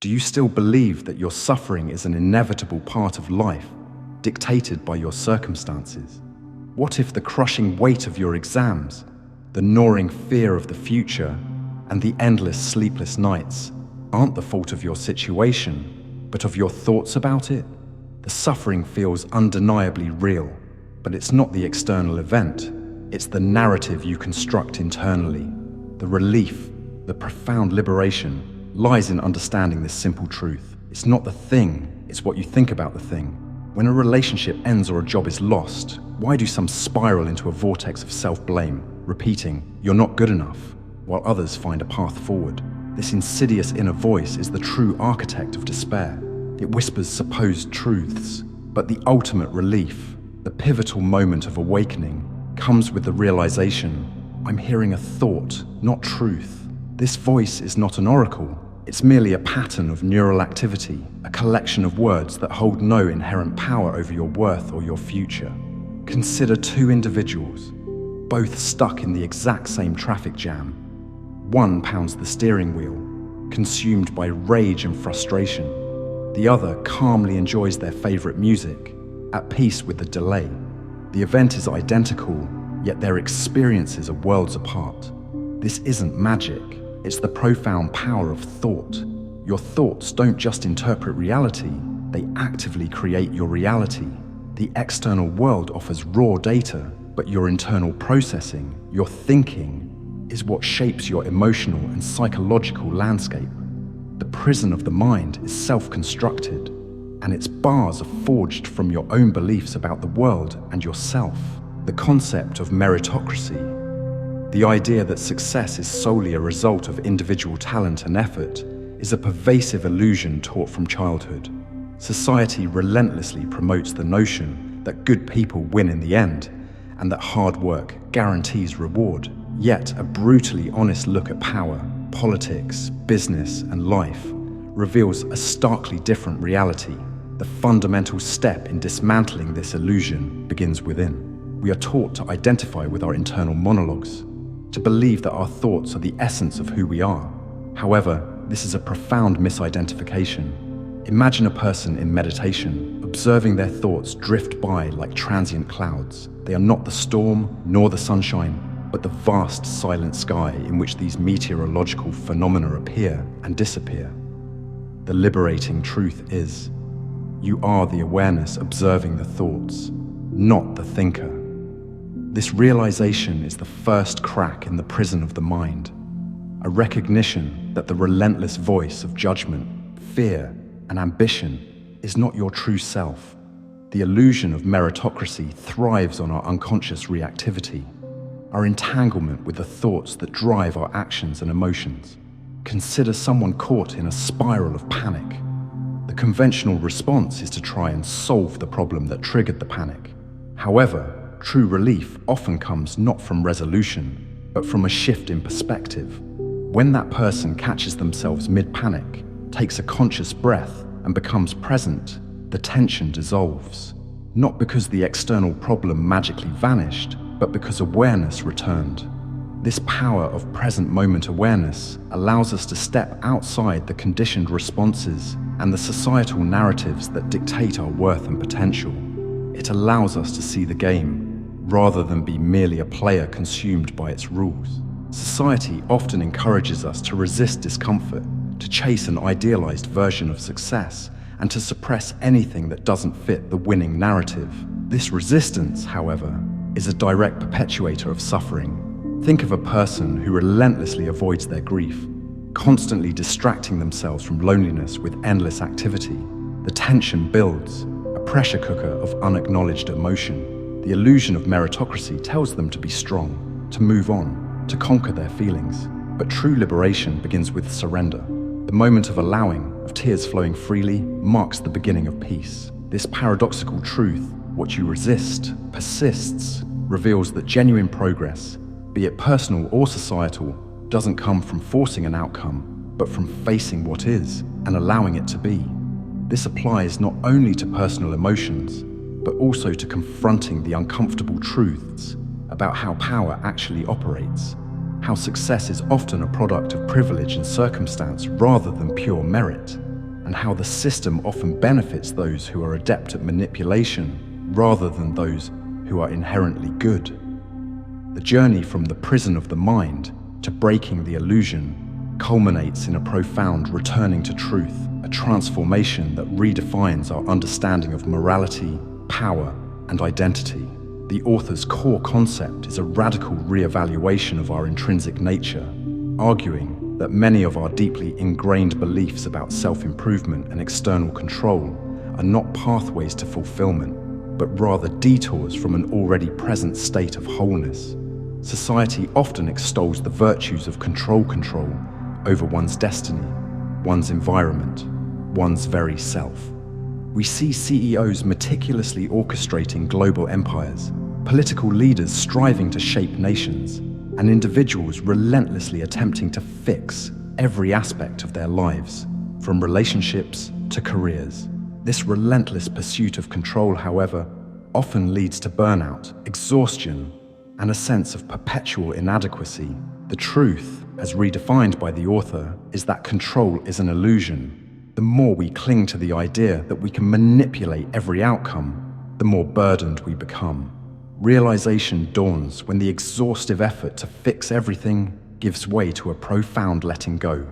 Do you still believe that your suffering is an inevitable part of life, dictated by your circumstances? What if the crushing weight of your exams, the gnawing fear of the future, and the endless sleepless nights aren't the fault of your situation, but of your thoughts about it? The suffering feels undeniably real, but it's not the external event. It's the narrative you construct internally. The relief, the profound liberation, lies in understanding this simple truth. It's not the thing, it's what you think about the thing. When a relationship ends or a job is lost, why do some spiral into a vortex of self-blame, repeating, "You're not good enough," while others find a path forward? This insidious inner voice is the true architect of despair. It whispers supposed truths, but the ultimate relief, the pivotal moment of awakening, comes with the realization, I'm hearing a thought, not truth. This voice is not an oracle. It's merely a pattern of neural activity, a collection of words that hold no inherent power over your worth or your future. Consider two individuals, both stuck in the exact same traffic jam. One pounds the steering wheel, consumed by rage and frustration. The other calmly enjoys their favorite music, at peace with the delay. The event is identical, yet their experiences are worlds apart. This isn't magic. It's the profound power of thought. Your thoughts don't just interpret reality, they actively create your reality. The external world offers raw data, but your internal processing, your thinking, is what shapes your emotional and psychological landscape. The prison of the mind is self-constructed, and its bars are forged from your own beliefs about the world and yourself. The concept of meritocracy, the idea that success is solely a result of individual talent and effort, is a pervasive illusion taught from childhood. Society relentlessly promotes the notion that good people win in the end, and that hard work guarantees reward. Yet a brutally honest look at power, politics, business, and life reveals a starkly different reality. The fundamental step in dismantling this illusion begins within. We are taught to identify with our internal monologues, to believe that our thoughts are the essence of who we are. However, this is a profound misidentification. Imagine a person in meditation, observing their thoughts drift by like transient clouds. They are not the storm nor the sunshine, but the vast silent sky in which these meteorological phenomena appear and disappear. The liberating truth is, you are the awareness observing the thoughts, not the thinker. This realization is the first crack in the prison of the mind, a recognition that the relentless voice of judgment, fear, and ambition is not your true self. The illusion of meritocracy thrives on our unconscious reactivity, our entanglement with the thoughts that drive our actions and emotions. Consider someone caught in a spiral of panic. The conventional response is to try and solve the problem that triggered the panic. However, true relief often comes not from resolution, but from a shift in perspective. When that person catches themselves mid-panic, takes a conscious breath, and becomes present, the tension dissolves. Not because the external problem magically vanished, but because awareness returned. This power of present moment awareness allows us to step outside the conditioned responses and the societal narratives that dictate our worth and potential. It allows us to see the game, rather than be merely a player consumed by its rules. Society often encourages us to resist discomfort, to chase an idealized version of success, and to suppress anything that doesn't fit the winning narrative. This resistance, however, is a direct perpetuator of suffering. Think of a person who relentlessly avoids their grief, constantly distracting themselves from loneliness with endless activity. The tension builds, a pressure cooker of unacknowledged emotion. The illusion of meritocracy tells them to be strong, to move on, to conquer their feelings. But true liberation begins with surrender. The moment of allowing, of tears flowing freely, marks the beginning of peace. This paradoxical truth, what you resist, persists, reveals that genuine progress, be it personal or societal, doesn't come from forcing an outcome, but from facing what is and allowing it to be. This applies not only to personal emotions, but also to confronting the uncomfortable truths about how power actually operates, how success is often a product of privilege and circumstance rather than pure merit, and how the system often benefits those who are adept at manipulation rather than those who are inherently good. The journey from the prison of the mind to breaking the illusion culminates in a profound returning to truth, a transformation that redefines our understanding of morality, power, and identity. The author's core concept is a radical re-evaluation of our intrinsic nature, arguing that many of our deeply ingrained beliefs about self-improvement and external control are not pathways to fulfillment, but rather detours from an already present state of wholeness. Society often extols the virtues of control over one's destiny, one's environment, one's very self. We see CEOs meticulously orchestrating global empires, political leaders striving to shape nations, and individuals relentlessly attempting to fix every aspect of their lives, from relationships to careers. This relentless pursuit of control, however, often leads to burnout, exhaustion, and a sense of perpetual inadequacy. The truth, as redefined by the author, is that control is an illusion. The more we cling to the idea that we can manipulate every outcome, the more burdened we become. Realization dawns when the exhaustive effort to fix everything gives way to a profound letting go,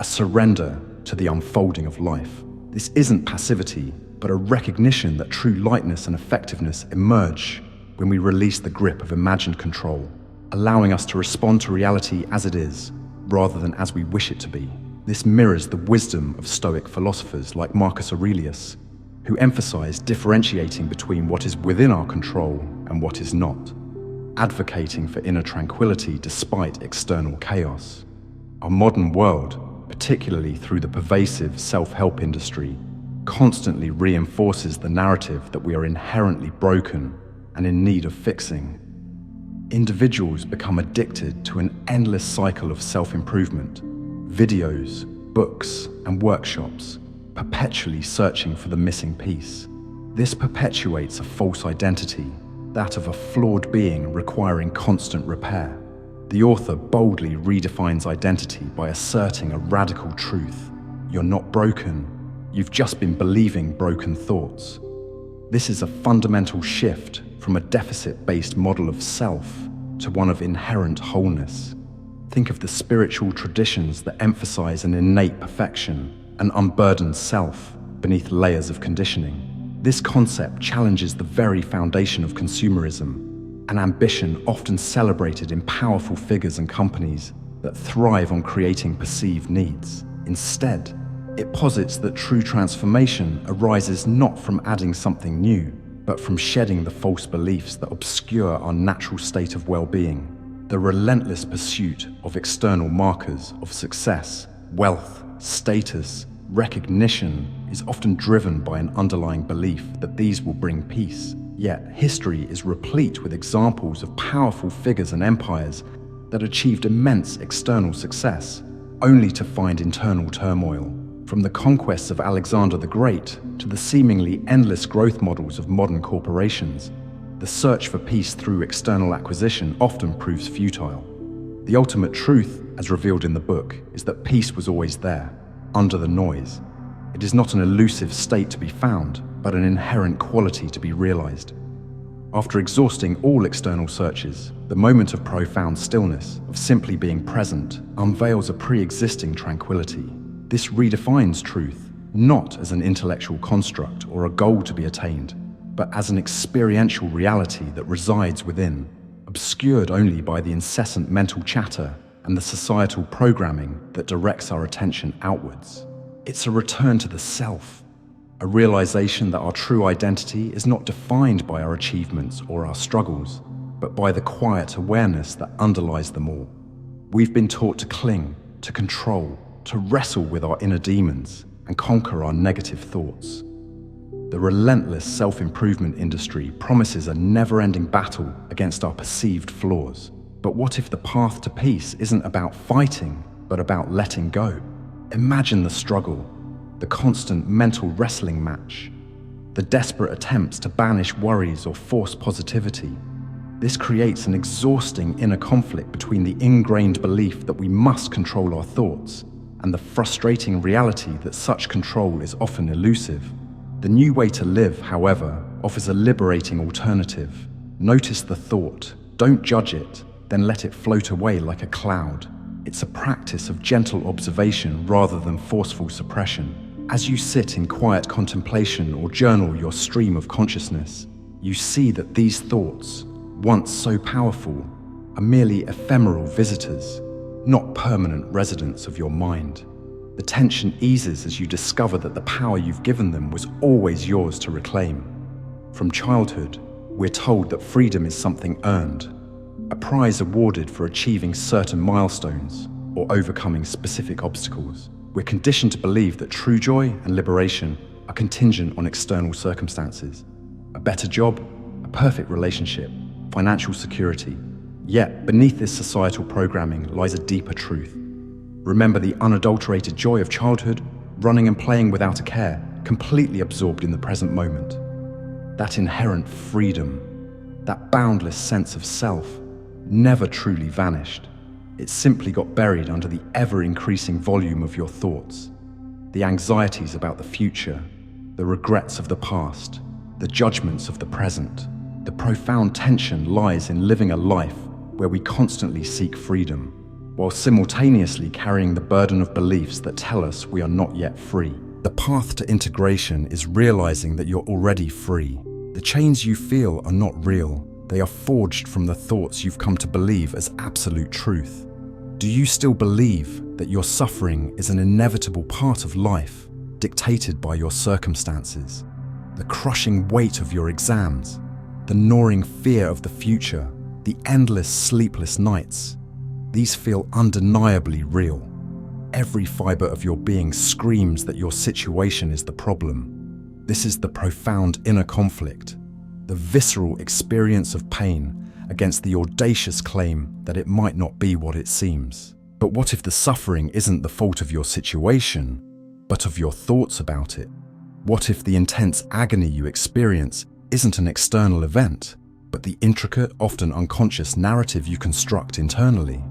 a surrender to the unfolding of life. This isn't passivity, but a recognition that true lightness and effectiveness emerge when we release the grip of imagined control, allowing us to respond to reality as it is, rather than as we wish it to be. This mirrors the wisdom of Stoic philosophers like Marcus Aurelius, who emphasize differentiating between what is within our control and what is not, advocating for inner tranquility despite external chaos. Our modern world, particularly through the pervasive self-help industry, constantly reinforces the narrative that we are inherently broken and in need of fixing. Individuals become addicted to an endless cycle of self-improvement, videos, books, and workshops, perpetually searching for the missing piece. This perpetuates a false identity, that of a flawed being requiring constant repair. The author boldly redefines identity by asserting a radical truth. You're not broken, you've just been believing broken thoughts. This is a fundamental shift from a deficit-based model of self to one of inherent wholeness. Think of the spiritual traditions that emphasize an innate perfection, an unburdened self beneath layers of conditioning. This concept challenges the very foundation of consumerism, an ambition often celebrated in powerful figures and companies that thrive on creating perceived needs. Instead, it posits that true transformation arises not from adding something new, but from shedding the false beliefs that obscure our natural state of well-being. The relentless pursuit of external markers of success, wealth, status, recognition is often driven by an underlying belief that these will bring peace. Yet, history is replete with examples of powerful figures and empires that achieved immense external success, only to find internal turmoil. From the conquests of Alexander the Great to the seemingly endless growth models of modern corporations, the search for peace through external acquisition often proves futile. The ultimate truth, as revealed in the book, is that peace was always there, under the noise. It is not an elusive state to be found, but an inherent quality to be realized. After exhausting all external searches, the moment of profound stillness, of simply being present, unveils a pre-existing tranquility. This redefines truth, not as an intellectual construct or a goal to be attained, but as an experiential reality that resides within, obscured only by the incessant mental chatter and the societal programming that directs our attention outwards. It's a return to the self, a realization that our true identity is not defined by our achievements or our struggles, but by the quiet awareness that underlies them all. We've been taught to cling, to control, to wrestle with our inner demons and conquer our negative thoughts. The relentless self-improvement industry promises a never-ending battle against our perceived flaws. But what if the path to peace isn't about fighting, but about letting go? Imagine the struggle, the constant mental wrestling match, the desperate attempts to banish worries or force positivity. This creates an exhausting inner conflict between the ingrained belief that we must control our thoughts and the frustrating reality that such control is often elusive. The new way to live, however, offers a liberating alternative. Notice the thought, don't judge it, then let it float away like a cloud. It's a practice of gentle observation rather than forceful suppression. As you sit in quiet contemplation or journal your stream of consciousness, you see that these thoughts, once so powerful, are merely ephemeral visitors, not permanent residents of your mind. The tension eases as you discover that the power you've given them was always yours to reclaim. From childhood, we're told that freedom is something earned, a prize awarded for achieving certain milestones or overcoming specific obstacles. We're conditioned to believe that true joy and liberation are contingent on external circumstances. A better job, a perfect relationship, financial security. Yet, beneath this societal programming lies a deeper truth. Remember the unadulterated joy of childhood, running and playing without a care, completely absorbed in the present moment. That inherent freedom, that boundless sense of self, never truly vanished. It simply got buried under the ever-increasing volume of your thoughts. The anxieties about the future, the regrets of the past, the judgments of the present. The profound tension lies in living a life where we constantly seek freedom, while simultaneously carrying the burden of beliefs that tell us we are not yet free. The path to integration is realizing that you're already free. The chains you feel are not real. They are forged from the thoughts you've come to believe as absolute truth. Do you still believe that your suffering is an inevitable part of life, dictated by your circumstances? The crushing weight of your exams, the gnawing fear of the future, the endless sleepless nights, these feel undeniably real. Every fiber of your being screams that your situation is the problem. This is the profound inner conflict, the visceral experience of pain against the audacious claim that it might not be what it seems. But what if the suffering isn't the fault of your situation, but of your thoughts about it? What if the intense agony you experience isn't an external event, but the intricate, often unconscious narrative you construct internally?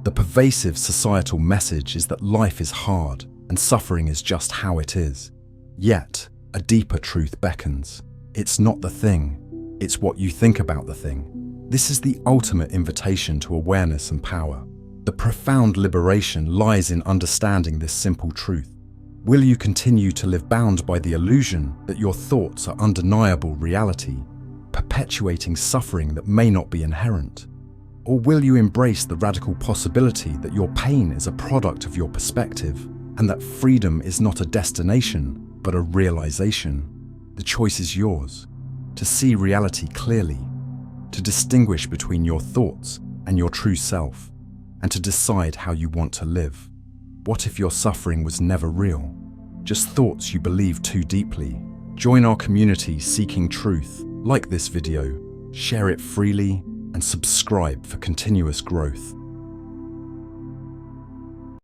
The pervasive societal message is that life is hard and suffering is just how it is. Yet, a deeper truth beckons. It's not the thing, it's what you think about the thing. This is the ultimate invitation to awareness and power. The profound liberation lies in understanding this simple truth. Will you continue to live bound by the illusion that your thoughts are undeniable reality, perpetuating suffering that may not be inherent? Or will you embrace the radical possibility that your pain is a product of your perspective and that freedom is not a destination, but a realization? The choice is yours, to see reality clearly, to distinguish between your thoughts and your true self, and to decide how you want to live. What if your suffering was never real? Just thoughts you believe too deeply? Join our community seeking truth. Like this video, share it freely, and subscribe for continuous growth.